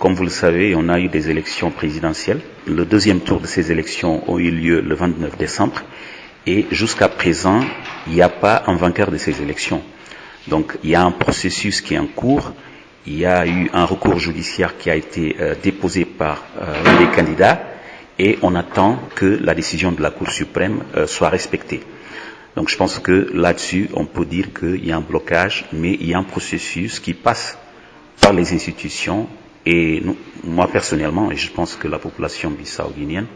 comme vous le savez, on a eu des élections présidentielles. Le deuxième tour de ces élections a eu lieu le 29 décembre. Et jusqu'à présent, il n'y a pas un vainqueur de ces élections. Donc, il y a un processus qui est en cours. Il y a eu un recours judiciaire qui a été déposé par les candidats. Et on attend que la décision de la Cour suprême soit respectée. Donc je pense que là-dessus, on peut dire qu'il y a un blocage, mais il y a un processus qui passe par les institutions. Et nous, moi personnellement, et je pense que la population bissau-guinéenne,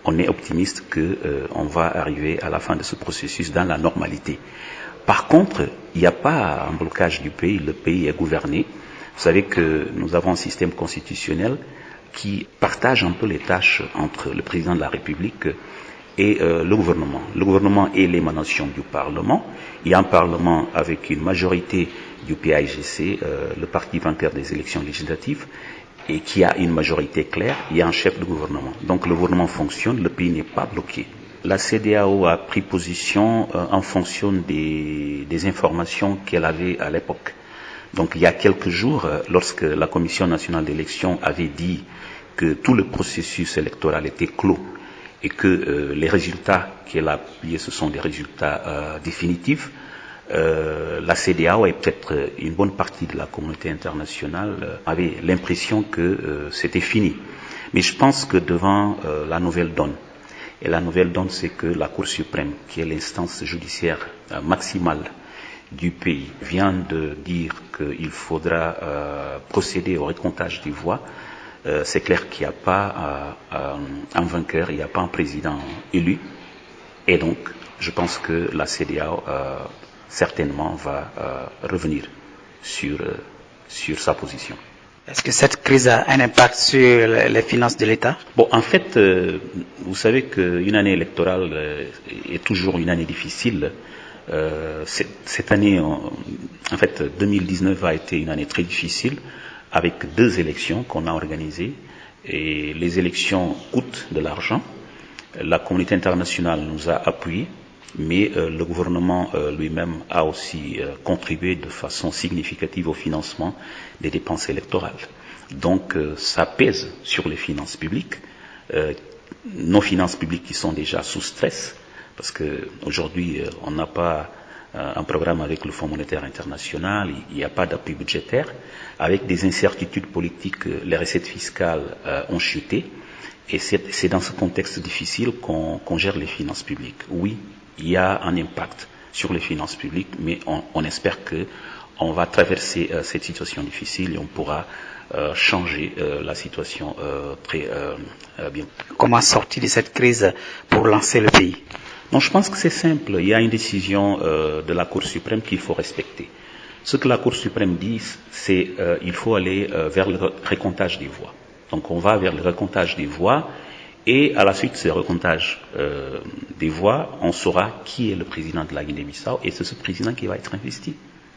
on est optimiste qu'on va arriver à la fin de ce processus dans la normalité. Par contre, il n'y a pas un blocage du pays, le pays est gouverné. Vous savez que nous avons un système constitutionnel qui partage un peu les tâches entre le président de la République et le gouvernement. Le gouvernement est l'émanation du Parlement. Il y a un Parlement avec une majorité du PAIGC, le parti vainqueur des élections législatives, et qui a une majorité claire. Il y a un chef de gouvernement. Donc le gouvernement fonctionne, le pays n'est pas bloqué. La CEDEAO a pris position en fonction des informations qu'elle avait à l'époque. Donc il y a quelques jours, lorsque la Commission nationale d'élection avait dit que tout le processus électoral était clos et que les résultats qu'elle a publiés, ce sont des résultats définitifs, la CEDEAO et peut-être une bonne partie de la communauté internationale avait l'impression que c'était fini. Mais je pense que devant la nouvelle donne, et la nouvelle donne, c'est que la Cour suprême, qui est l'instance judiciaire maximale du pays, vient de dire qu'il faudra procéder au recomptage des voix. C'est clair qu'il n'y a pas un vainqueur, il n'y a pas un président élu. Et donc, je pense que la CEDEAO certainement va revenir sur sa position. Est-ce que cette crise a un impact sur les finances de l'État? Bon, en fait, vous savez qu'une année électorale est toujours une année difficile. Cette année, en fait, 2019 a été une année très difficile avec 2 élections qu'on a organisées. Et les élections coûtent de l'argent. La communauté internationale nous a appuyés, mais le gouvernement lui-même a aussi contribué de façon significative au financement des dépenses électorales. Donc ça pèse sur les finances publiques, nos finances publiques qui sont déjà sous stress, parce qu'aujourd'hui on n'a pas un programme avec le Fonds monétaire international, il n'y a pas d'appui budgétaire. Avec des incertitudes politiques, les recettes fiscales ont chuté. Et c'est dans ce contexte difficile qu'on gère les finances publiques. Oui, il y a un impact sur les finances publiques, mais on espère qu'on va traverser cette situation difficile et on pourra changer la situation très bien. Comment sortir de cette crise pour lancer le pays? Non, je pense que c'est simple. Il y a une décision de la Cour suprême qu'il faut respecter. Ce que la Cour suprême dit, c'est qu'il faut aller vers le recomptage des voix. Donc on va vers le recomptage des voix et à la suite de ce recomptage des voix, on saura qui est le président de la Guinée-Bissau et c'est ce président qui va être investi.